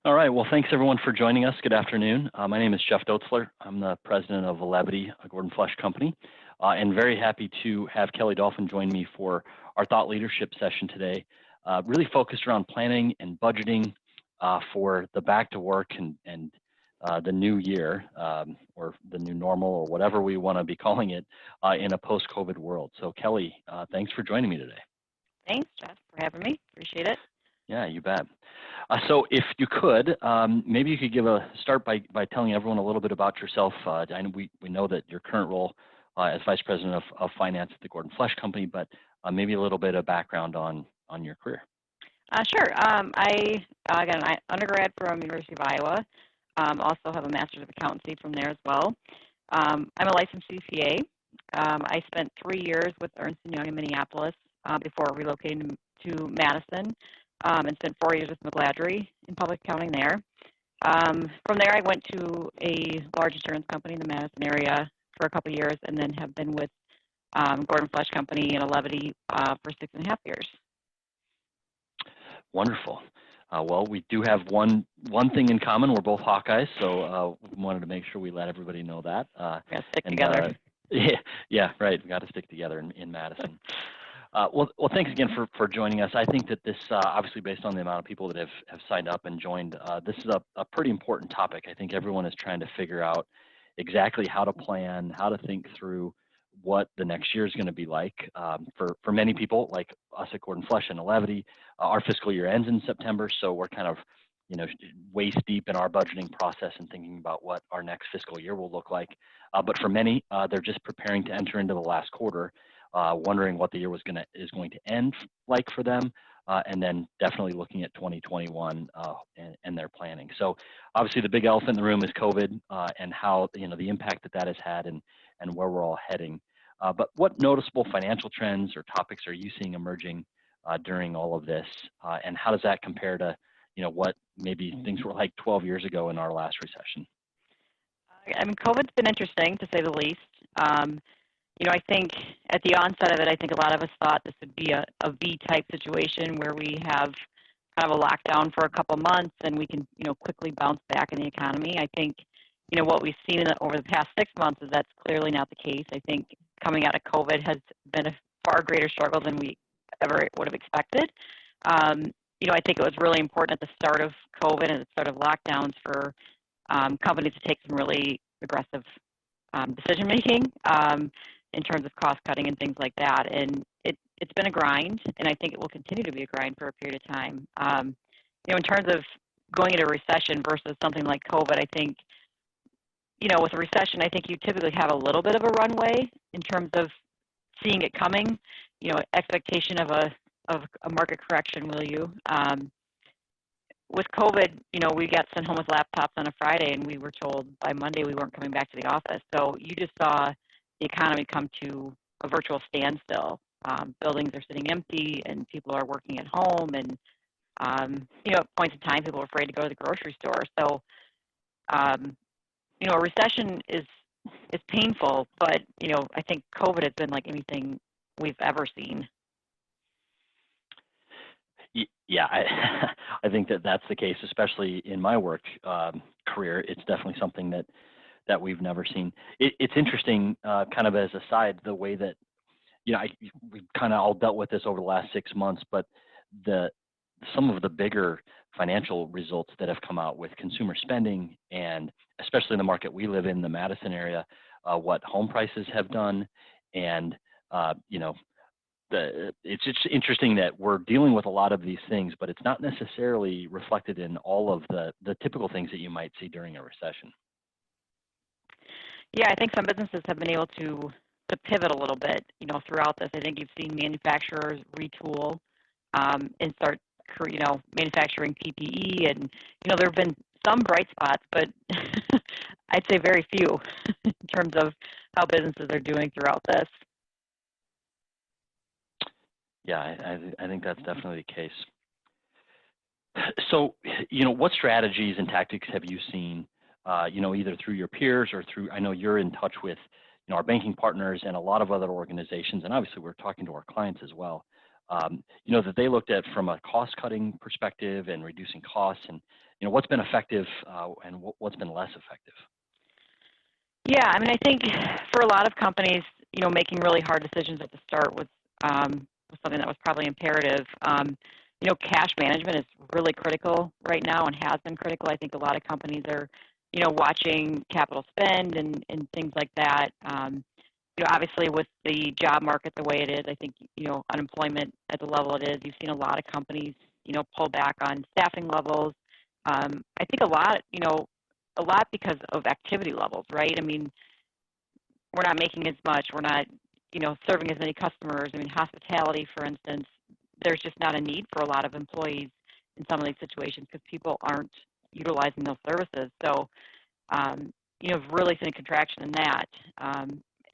All right. Well, thanks everyone for joining us. Good afternoon. My name is Jeff Dotzler. I'm the president of Levity, a Gordon Flesch company, and very happy to have Kelly Dolphin join me for our thought leadership session today, really focused around planning and budgeting for the back to work and the new year, or the new normal, or whatever we want to be calling it, in a post-COVID world. So Kelly, thanks for joining me today. Thanks, Jeff, for having me. Appreciate it. Yeah, you bet. So if you could, maybe you could give a start by telling everyone a little bit about yourself. I know we know that your current role as Vice President of Finance at the Gordon Flesch Company, but maybe a little bit of background on your career. Sure. I got an undergrad from University of Iowa. Also have a Master's of Accountancy from there as well. I'm a licensed CPA. I spent 3 years with Ernst & Young in Minneapolis before relocating to Madison. And spent 4 years with McGladrey in public accounting there. From there, I went to a large insurance company in the Madison area for a couple of years, and then have been with Gordon Flesch Company and Levity for 6.5 years. Wonderful. Well, we do have one thing in common. We're both Hawkeyes, so we wanted to make sure we let everybody know that. We gotta stick together. Yeah, right. We got to stick together in Madison. Well, thanks again for joining us. I think that this, obviously based on the amount of people that have signed up and joined, this is a pretty important topic. I think everyone is trying to figure out exactly how to plan, how to think through what the next year is going to be like. For many people, like us at Gordon Flesch and Levity, our fiscal year ends in September, so we're kind of, waist deep in our budgeting process and thinking about what our next fiscal year will look like. But for many, they're just preparing to enter into the last quarter. Wondering what the year is going to end like for them, and then definitely looking at 2021 and their planning. So obviously the big elephant in the room is COVID and how the impact that has had and where we're all heading. But what noticeable financial trends or topics are you seeing emerging during all of this, and how does that compare to what maybe things were like 12 years ago in our last recession? I mean, COVID's been interesting to say the least. I think at the onset of it, I think a lot of us thought this would be a V-type situation where we have kind of a lockdown for a couple months and we can, quickly bounce back in the economy. I think, what we've seen over the past 6 months is that's clearly not the case. I think coming out of COVID has been a far greater struggle than we ever would have expected. I think it was really important at the start of COVID and the start of lockdowns for companies to take some really aggressive decision making. In terms of cost cutting and things like that. And it's been a grind, and I think it will continue to be a grind for a period of time. In terms of going into a recession versus something like COVID, I think, with a recession, I think you typically have a little bit of a runway in terms of seeing it coming, expectation of a market correction, will you? With COVID, we got sent home with laptops on a Friday, and we were told by Monday we weren't coming back to the office. So you just saw the economy come to a virtual standstill. Buildings are sitting empty and people are working at home, and at points in time people are afraid to go to the grocery store. So a recession is painful, but I think COVID has been like anything we've ever seen. Yeah, I think that's the case, especially in my work career. It's definitely something that we've never seen. It's interesting, kind of as a side, the way that, we've kind of all dealt with this over the last 6 months, but some of the bigger financial results that have come out with consumer spending, and especially in the market we live in, the Madison area, what home prices have done, and, it's just interesting that we're dealing with a lot of these things, but it's not necessarily reflected in all of the typical things that you might see during a recession. Yeah, I think some businesses have been able to pivot a little bit, throughout this. I think you've seen manufacturers retool and start, manufacturing PPE, and there have been some bright spots, but I'd say very few in terms of how businesses are doing throughout this. Yeah, I think that's definitely the case. So, what strategies and tactics have you seen, either through your peers or through, I know you're in touch with, our banking partners and a lot of other organizations, and obviously we're talking to our clients as well. that they looked at from a cost-cutting perspective and reducing costs, and what's been effective and what's been less effective. Yeah, I mean, I think for a lot of companies, making really hard decisions at the start was something that was probably imperative. Cash management is really critical right now and has been critical. I think a lot of companies are, watching capital spend and things like that. Obviously with the job market the way it is, I think, unemployment at the level it is, you've seen a lot of companies, pull back on staffing levels. I think a lot because of activity levels, right? I mean, we're not making as much. We're not, serving as many customers. I mean, hospitality, for instance, there's just not a need for a lot of employees in some of these situations because people aren't utilizing those services. So, really seen a contraction in that.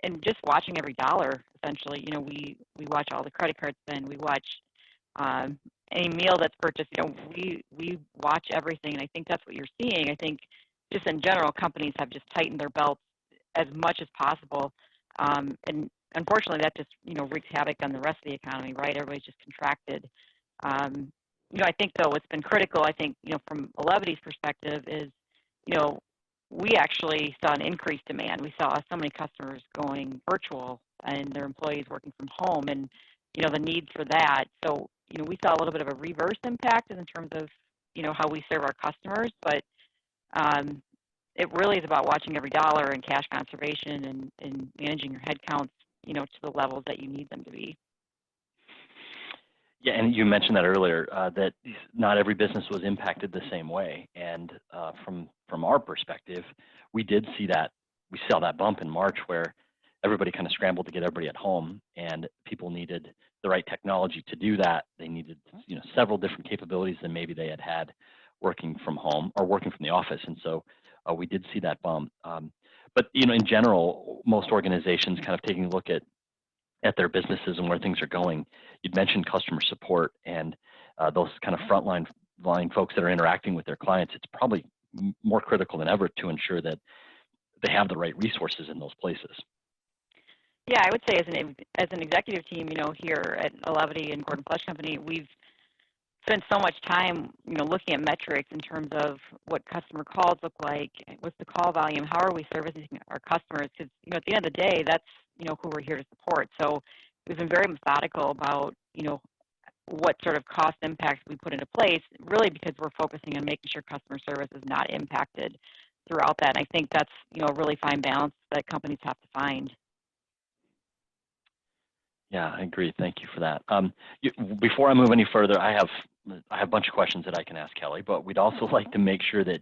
And just watching every dollar, essentially, we watch all the credit card spend. We watch any meal that's purchased. We watch everything, and I think that's what you're seeing. I think just in general, companies have just tightened their belts as much as possible. And unfortunately, that just, wreaks havoc on the rest of the economy, right? Everybody's just contracted. I think, though, what's been critical, I think, from Levity's perspective is, we actually saw an increased demand. We saw so many customers going virtual and their employees working from home and, the need for that. So, we saw a little bit of a reverse impact in terms of, how we serve our customers. But it really is about watching every dollar and cash conservation and managing your headcounts, to the levels that you need them to be. Yeah, and you mentioned that earlier, that not every business was impacted the same way. And from our perspective, we did see that. We saw that bump in March where everybody kind of scrambled to get everybody at home, and people needed the right technology to do that. They needed, several different capabilities than maybe they had working from home or working from the office. And so we did see that bump. But in general, most organizations kind of taking a look at their businesses and where things are going. You'd mentioned customer support and those kind of frontline folks that are interacting with their clients. It's probably more critical than ever to ensure that they have the right resources in those places. Yeah, I would say as an executive team, here at Levity and Gordon Flesh Company, we've spent so much time, looking at metrics in terms of what customer calls look like, what's the call volume, how are we servicing our customers? Because, at the end of the day, that's, who we're here to support. So we've been very methodical about, what sort of cost impacts we put into place, really because we're focusing on making sure customer service is not impacted throughout that. And I think that's, a really fine balance that companies have to find. Yeah, I agree. Thank you for that. Before I move any further, I have a bunch of questions that I can ask Kelly, but we'd also like to make sure that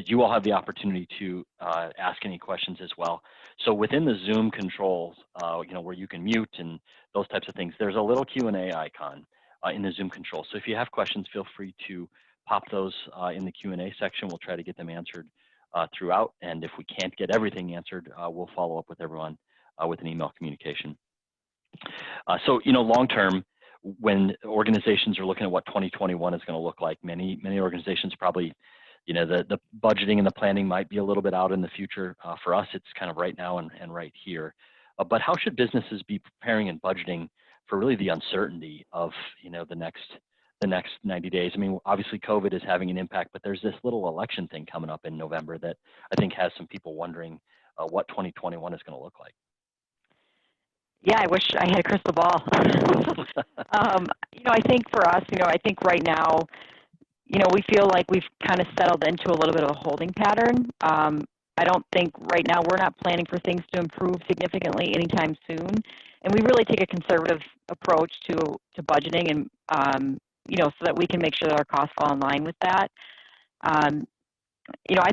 you all have the opportunity to ask any questions as well. So within the Zoom controls, where you can mute and those types of things, there's a little Q&A icon in the Zoom control. So if you have questions, feel free to pop those in the Q&A section. We'll try to get them answered throughout. And if we can't get everything answered, we'll follow up with everyone with an email communication. So, long term, when organizations are looking at what 2021 is going to look like, many organizations probably, the budgeting and the planning might be a little bit out in the future. For us, it's kind of right now and right here. But how should businesses be preparing and budgeting for really the uncertainty of, the next 90 days? I mean, obviously COVID is having an impact, but there's this little election thing coming up in November that I think has some people wondering what 2021 is going to look like. Yeah, I wish I had a crystal ball. I think for us, I think right now, we feel like we've kind of settled into a little bit of a holding pattern. I don't think right now we're not planning for things to improve significantly anytime soon. And we really take a conservative approach to budgeting and, so that we can make sure that our costs fall in line with that. I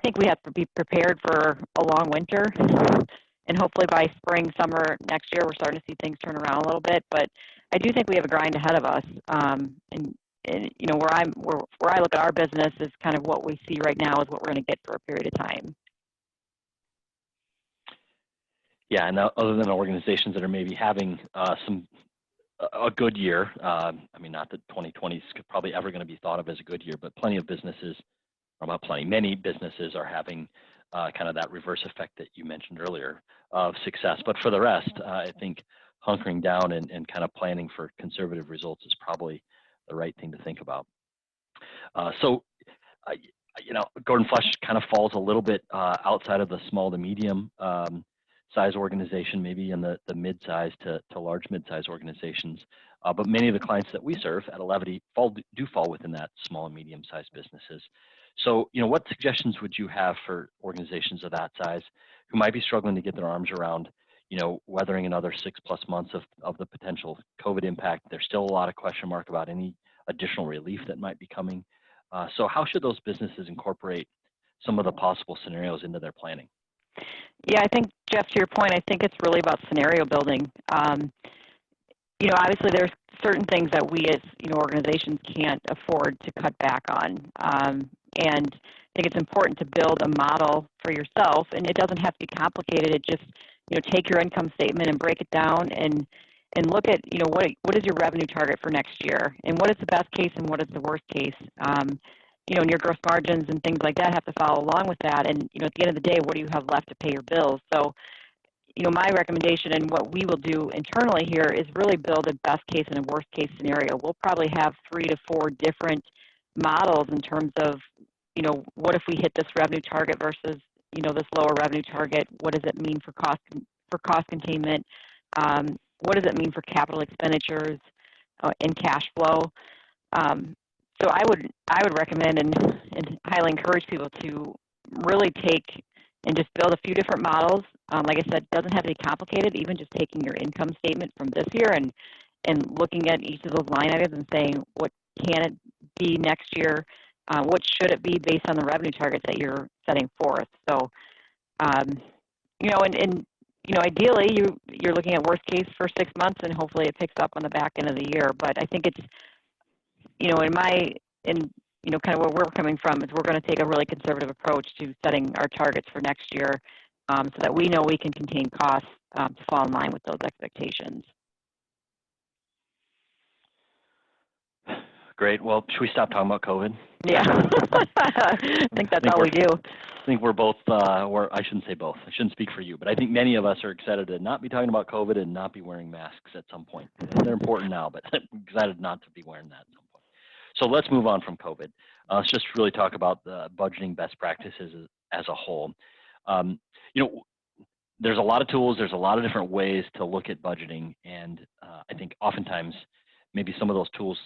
think we have to be prepared for a long winter. And hopefully by spring, summer next year, we're starting to see things turn around a little bit. But I do think we have a grind ahead of us. And where I look at our business is kind of what we see right now is what we're going to get for a period of time. Yeah, and other than organizations that are maybe having a good year, I mean, not that 2020 is probably ever going to be thought of as a good year, but many businesses are having kind of that reverse effect that you mentioned earlier of success. But for the rest, I think hunkering down and kind of planning for conservative results is probably the right thing to think about. So, Gordon Flesh kind of falls a little bit outside of the small to medium size organization, maybe in the mid-size to large mid-size organizations. But many of the clients that we serve at Alevity do fall within that small and medium-sized businesses. So, what suggestions would you have for organizations of that size who might be struggling to get their arms around, weathering another 6+ months of the potential COVID impact? There's still a lot of question mark about any additional relief that might be coming. So how should those businesses incorporate some of the possible scenarios into their planning? Yeah, I think, Jeff, to your point, I think it's really about scenario building. Obviously there's certain things that we as, organizations can't afford to cut back on. And I think it's important to build a model for yourself, and it doesn't have to be complicated. It just, take your income statement and break it down and look at, what is your revenue target for next year, and what is the best case and what is the worst case. And your gross margins and things like that have to follow along with that. And, at the end of the day, what do you have left to pay your bills? So, my recommendation and what we will do internally here is really build a best case and a worst case scenario. We'll probably have 3 to 4 different models in terms of, what if we hit this revenue target versus, this lower revenue target? What does it mean for cost containment? What does it mean for capital expenditures and cash flow? So I would recommend and highly encourage people to really take and just build a few different models. Like I said, it doesn't have to be complicated. Even just taking your income statement from this year and looking at each of those line items and saying, what can it be next year? What should it be based on the revenue targets that you're setting forth? So, ideally you're looking at worst case for 6 months, and hopefully it picks up on the back end of the year. But I think it's, kind of where we're coming from is we're going to take a really conservative approach to setting our targets for next year, so that we know we can contain costs to fall in line with those expectations. Great. Well, should we stop talking about COVID? Yeah. I think that's all we do. I think we're both, or I shouldn't say both. I shouldn't speak for you, but I think many of us are excited to not be talking about COVID and not be wearing masks at some point. They're important now, but I'm excited not to be wearing that at some point. So let's move on from COVID. Let's just really talk about the budgeting best practices as a whole. There's a lot of tools. There's a lot of different ways to look at budgeting, and I think oftentimes maybe some of those tools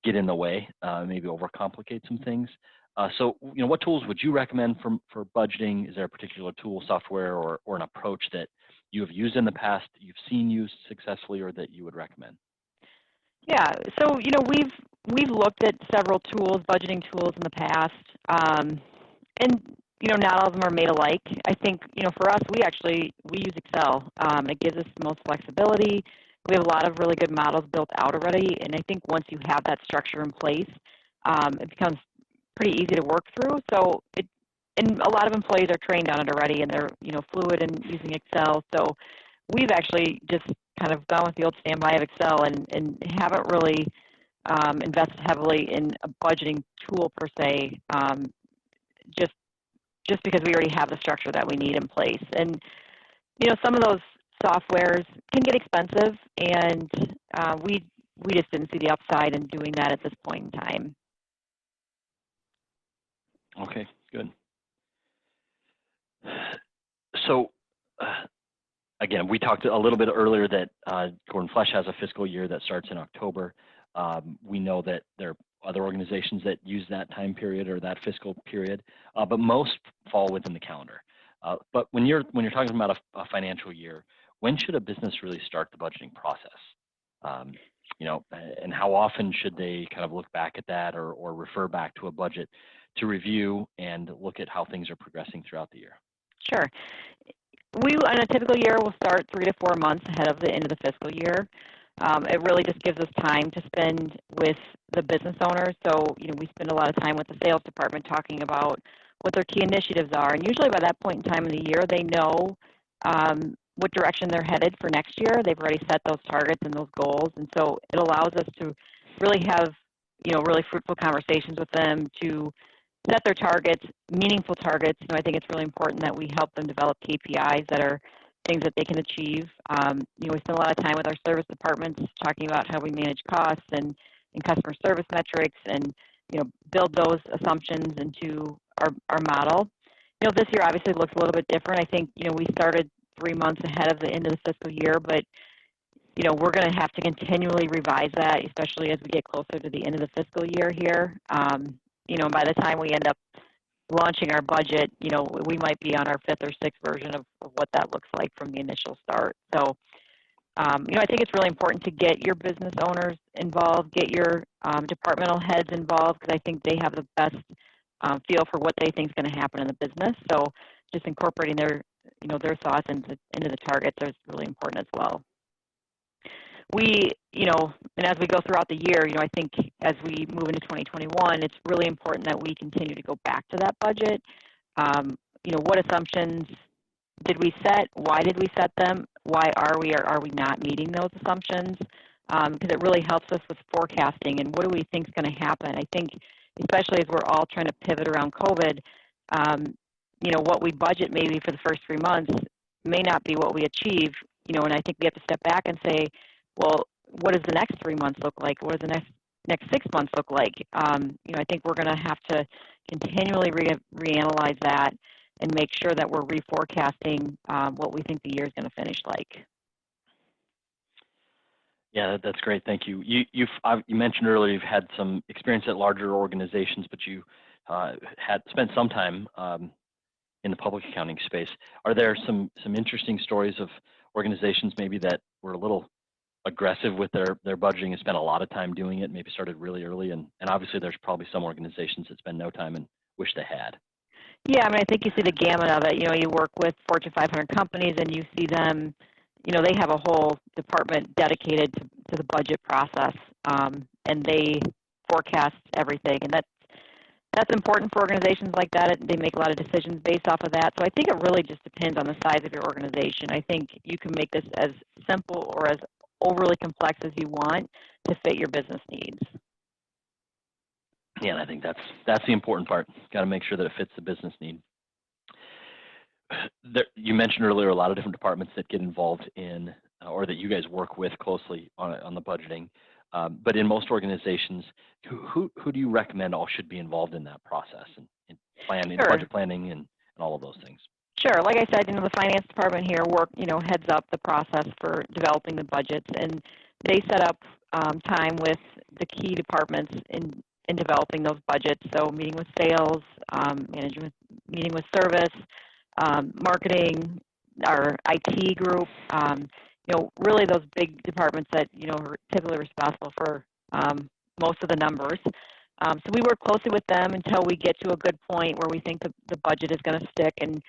get in the way, maybe overcomplicate some things. So, what tools would you recommend for budgeting? Is there a particular tool, software, or an approach that you have used in the past, that you've seen used successfully, or that you would recommend? Yeah. So, we've looked at several tools, budgeting tools in the past, and not all of them are made alike. I think, for us, we use Excel. It gives us the most flexibility. We have a lot of really good models built out already, and I think once you have that structure in place, it becomes pretty easy to work through. So and a lot of employees are trained on it already, and they're fluid in using Excel. So we've actually just kind of gone with the old standby of Excel and haven't really invested heavily in a budgeting tool per se, just because we already have the structure that we need in place. And some of those softwares can get expensive, and we just didn't see the upside in doing that at this point in time. Okay, good. So, again, we talked a little bit earlier that Gordon Flesh has a fiscal year that starts in October. We know that there are other organizations that use that time period or that fiscal period, but most fall within the calendar. But when you're talking about a financial year, when should a business really start the budgeting process? And how often should they kind of look back at that or refer back to a budget to review and look at how things are progressing throughout the year? Sure. We, on a typical year, will start 3 to 4 months ahead of the end of the fiscal year. It really just gives us time to spend with the business owners. So, we spend a lot of time with the sales department talking about what their key initiatives are. And usually by that point in time in the year, they know what direction they're headed for next year. They've already set those targets and those goals. And so it allows us to really have, really fruitful conversations with them to set their targets, meaningful targets. I think it's really important that we help them develop KPIs that are things that they can achieve. We spend a lot of time with our service departments talking about how we manage costs and customer service metrics and, build those assumptions into our model. This year obviously looks a little bit different. I think, we started 3 months ahead of the end of the fiscal year, but, we're going to have to continually revise that, especially as we get closer to the end of the fiscal year here. By the time we end up launching our budget, we might be on our 5th or 6th version of what that looks like from the initial start. So, I think it's really important to get your business owners involved, get your departmental heads involved, because I think they have the best feel for what they think is going to happen in the business. So just incorporating their thoughts into the targets is really important as well. And as we go throughout the year, I think as we move into 2021, it's really important that we continue to go back to that budget. What assumptions did we set? Why did we set them? Why are we or are we not meeting those assumptions? Because it really helps us with forecasting and what do we think is going to happen. I think, especially as we're all trying to pivot around COVID, what we budget maybe for the first 3 months may not be what we achieve. And I think we have to step back and say, well, what does the next 3 months look like? What does the next 6 months look like? I think we're going to have to continually reanalyze that and make sure that we're reforecasting what we think the year is going to finish like. Yeah, that's great. Thank you. You mentioned earlier you've had some experience at larger organizations, but you had spent some time in the public accounting space. Are there some interesting stories of organizations maybe that were a little aggressive with their budgeting and spent a lot of time doing it, maybe started really early, and obviously there's probably some organizations that spend no time and wish they had? Yeah, I think you see the gamut of it. You work with Fortune 500 companies and you see them, they have a whole department dedicated to the budget process, and they forecast everything. And that's important for organizations like that. They make a lot of decisions based off of that. So I think it really just depends on the size of your organization. I think you can make this as simple or as overly complex as you want to fit your business needs. Yeah, and I think that's the important part. Got to make sure that it fits the business need. You mentioned earlier a lot of different departments that get involved in, or that you guys work with closely on the budgeting. But in most organizations, who do you recommend all should be involved in that process and in planning, Sure. budget planning, and all of those things? Sure. Like I said, the finance department here heads up the process for developing the budgets, and they set up time with the key departments in developing those budgets. So meeting with sales, management, meeting with service, marketing, our IT group, really those big departments that, are typically responsible for most of the numbers. So we work closely with them until we get to a good point where we think the budget is going to stick. And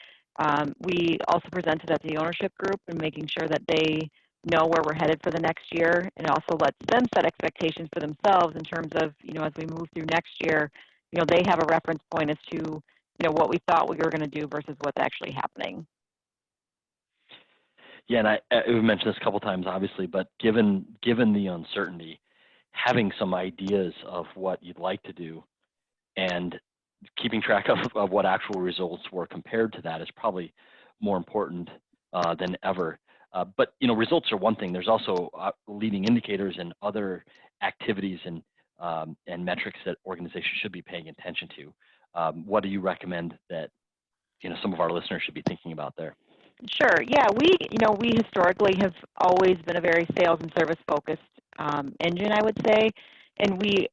we also presented at the ownership group and making sure that they know where we're headed for the next year, and also lets them set expectations for themselves in terms of, as we move through next year, they have a reference point as to, what we thought we were going to do versus what's actually happening. Yeah, and we've mentioned this a couple times, obviously, but given the uncertainty, having some ideas of what you'd like to do and keeping track of what actual results were compared to that is probably more important than ever. But results are one thing. There's also leading indicators and other activities and metrics that organizations should be paying attention to. What do you recommend that some of our listeners should be thinking about there? Sure. Yeah, we historically have always been a very sales and service focused engine, I would say, and we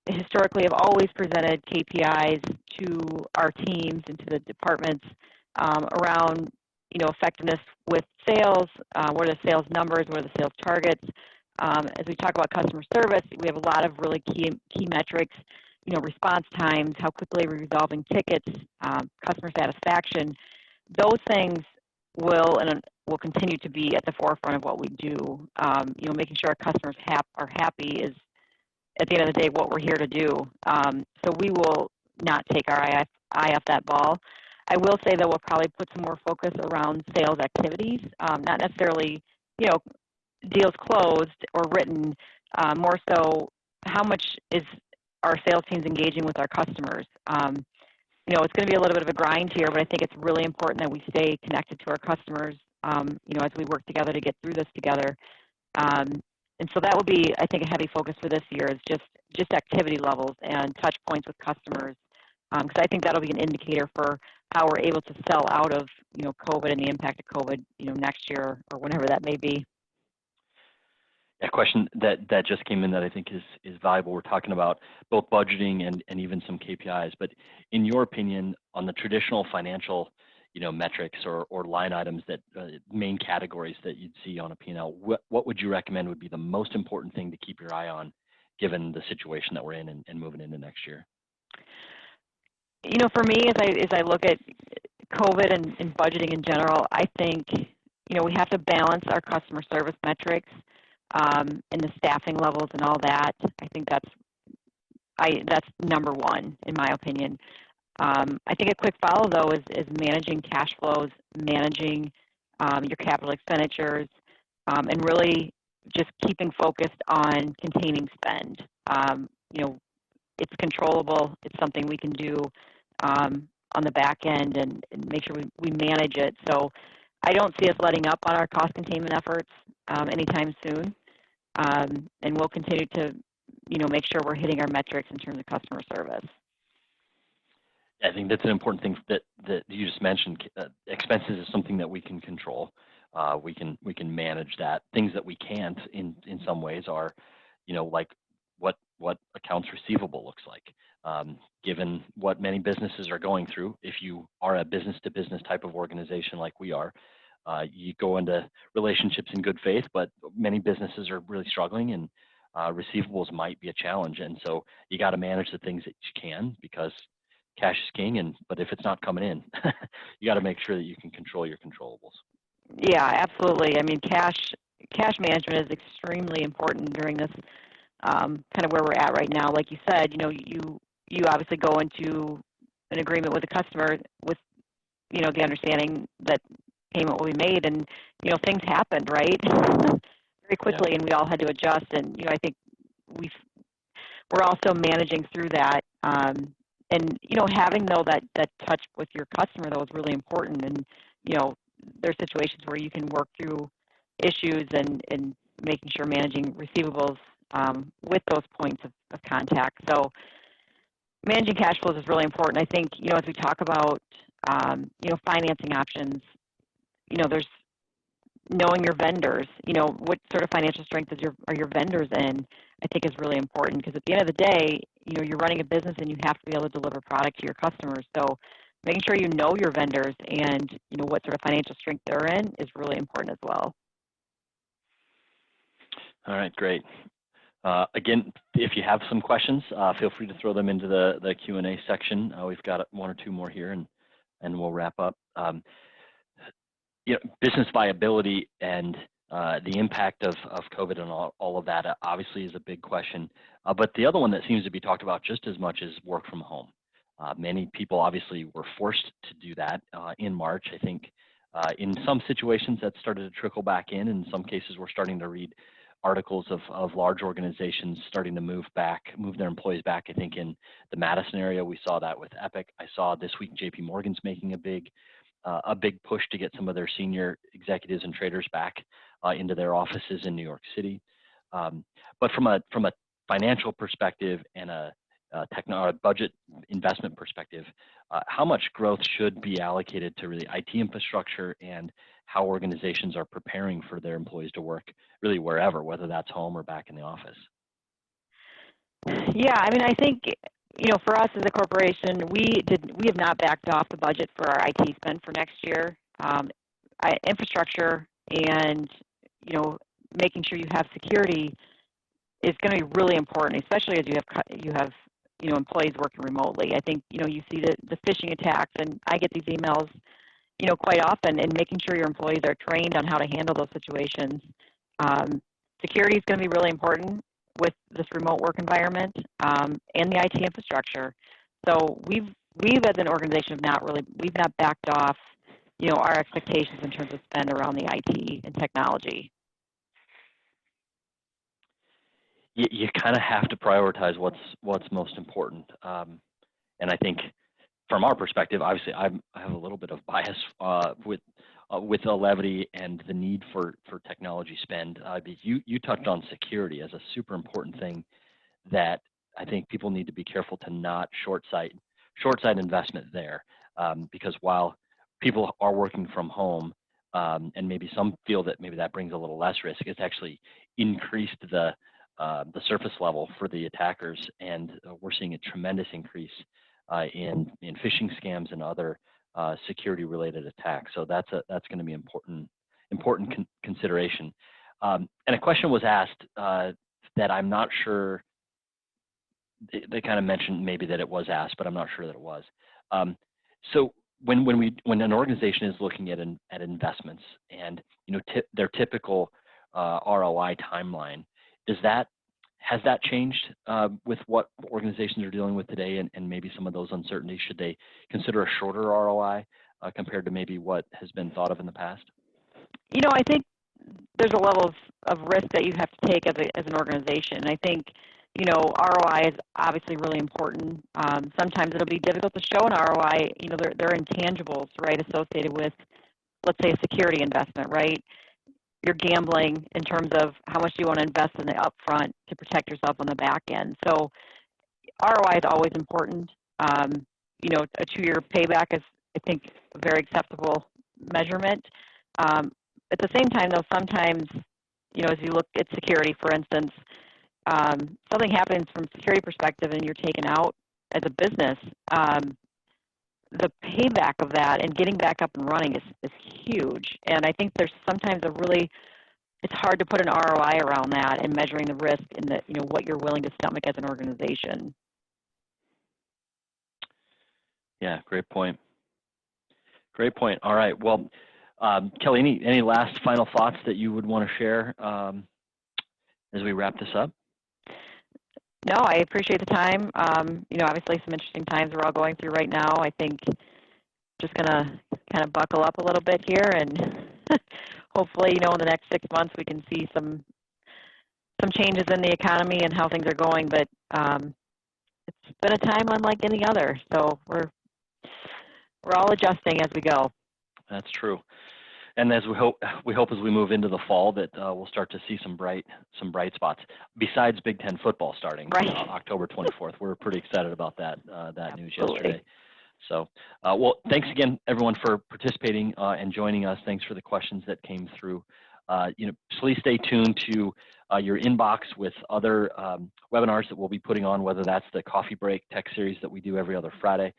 historically have always presented KPIs to our teams and to the departments around effectiveness with sales. What are the sales numbers? What are the sales targets? As we talk about customer service, we have a lot of really key metrics. Response times, how quickly we're resolving tickets, customer satisfaction. Those things will continue to be at the forefront of what we do. Making sure our customers are happy is, at the end of the day, what we're here to do. So we will not take our eye off that ball. I will say that we'll probably put some more focus around sales activities, not necessarily, deals closed or written, more so how much is our sales teams engaging with our customers. It's going to be a little bit of a grind here, but I think it's really important that we stay connected to our customers as we work together to get through this together. Um, and so that will be, I think, a heavy focus for this year is just activity levels and touch points with customers, because I think that'll be an indicator for how we're able to sell out of COVID and the impact of COVID next year or whenever that may be. A question that just came in that I think is valuable. We're talking about both budgeting and even some KPIs, but in your opinion, on the traditional financial metrics or line items that main categories that you'd see on a P&L, what would you recommend would be the most important thing to keep your eye on given the situation that we're in and moving into next year? For me, as I look at COVID and budgeting in general, I think we have to balance our customer service metrics and the staffing levels and all that. I think that's number one in my opinion. I think a quick follow though is managing cash flows, managing your capital expenditures, and really just keeping focused on containing spend. It's controllable. It's something we can do on the back end and make sure we manage it. So I don't see us letting up on our cost containment efforts anytime soon. And we'll continue to, make sure we're hitting our metrics in terms of customer service. I think that's an important thing that you just mentioned. Expenses is something that we can control. We can manage that. Things that we can't in some ways are, like what accounts receivable looks like. Given what many businesses are going through, if you are a business-to-business type of organization like we are, you go into relationships in good faith, but many businesses are really struggling, and receivables might be a challenge. And so you got to manage the things that you can because cash is king. But if it's not coming in, you got to make sure that you can control your controllables. Yeah, absolutely. I mean, cash management is extremely important during this kind of where we're at right now. Like you said, you obviously go into an agreement with the customer with the understanding that payment will be made, and things happened right very quickly, and we all had to adjust. And I think we're also managing through that. And having though that touch with your customer though is really important. And there's situations where you can work through issues and making sure managing receivables with those points of contact. So managing cash flows is really important. I think as we talk about financing options, there's knowing your vendors. What sort of financial strength are your vendors in? I think is really important because at the end of the day, you're running a business and you have to be able to deliver product to your customers. So making sure you know your vendors and what sort of financial strength they're in is really important as well. All right, great. Again, if you have some questions, feel free to throw them into the Q&A section. We've got one or two more here, and we'll wrap up. Business viability and the impact of COVID and all of that obviously is a big question. But the other one that seems to be talked about just as much is work from home. Many people obviously were forced to do that in March. I think in some situations that started to trickle back in. In some cases, we're starting to read articles of large organizations starting to move their employees back. I think in the Madison area, we saw that with Epic. I saw this week JP Morgan's making a big push to get some of their senior executives and traders back into their offices in New York City. But from a financial perspective and a budget investment perspective, how much growth should be allocated to really IT infrastructure and how organizations are preparing for their employees to work really wherever, whether that's home or back in the office? Yeah, I mean, I think for us as a corporation, we have not backed off the budget for our IT spend for next year. Infrastructure and making sure you have security is going to be really important, especially as you have employees working remotely. I think you see the phishing attacks, and I get these emails quite often, and making sure your employees are trained on how to handle those situations. Security is going to be really important with this remote work environment and the IT infrastructure. So we've as an organization we've not backed off our expectations in terms of spend around the IT and technology. You kind of have to prioritize what's most important, and I think from our perspective, obviously I have a little bit of bias with with the levity and the need for technology spend, you touched on security as a super important thing that I think people need to be careful to not short sight investment there, because while people are working from home, and maybe some feel that maybe that brings a little less risk, it's actually increased the surface level for the attackers, and we're seeing a tremendous increase in phishing scams and other security related attacks. So that's going to be important consideration. And a question was asked that I'm not sure. They kind of mentioned maybe that it was asked, but I'm not sure that it was. So when an organization is looking at investments and their typical ROI timeline, has that changed with what organizations are dealing with today, and maybe some of those uncertainties? Should they consider a shorter ROI compared to maybe what has been thought of in the past? I think there's a level of risk that you have to take as an organization. I think ROI is obviously really important. Sometimes it'll be difficult to show an ROI. There are intangibles, right, associated with, let's say, a security investment, right? You're gambling in terms of how much you want to invest in the upfront to protect yourself on the back end. So ROI is always important. A 2-year payback is, I think, a very acceptable measurement. At the same time, though, sometimes, as you look at security, for instance, something happens from a security perspective and you're taken out as a business, the payback of that and getting back up and running is huge. And I think there's sometimes it's hard to put an ROI around that and measuring the risk and what you're willing to stomach as an organization. Yeah, great point. Great point. All right. Well, Kelly, any last final thoughts that you would want to share as we wrap this up? No, I appreciate the time. Obviously some interesting times we're all going through right now. I think just going to kind of buckle up a little bit here, and hopefully, in the next 6 months we can see some changes in the economy and how things are going. But it's been a time unlike any other, so we're all adjusting as we go. That's true. And as we hope as we move into the fall that we'll start to see some bright spots. Besides Big Ten football starting October 24th, we're pretty excited about that news yesterday. So, well, thanks again, everyone, for participating and joining us. Thanks for the questions that came through. Please stay tuned to your inbox with other webinars that we'll be putting on, whether that's the Coffee Break Tech Series that we do every other Friday,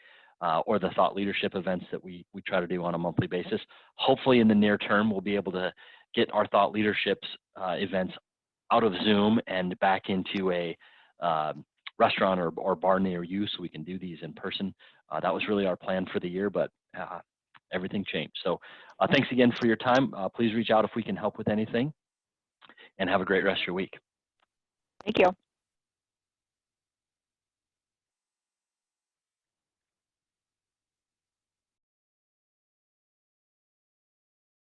or the thought leadership events that we try to do on a monthly basis. Hopefully in the near term, we'll be able to get our thought leaderships events out of Zoom and back into a restaurant or bar near you so we can do these in person. That was really our plan for the year, but everything changed. So thanks again for your time. Please reach out if we can help with anything, and have a great rest of your week. Thank you.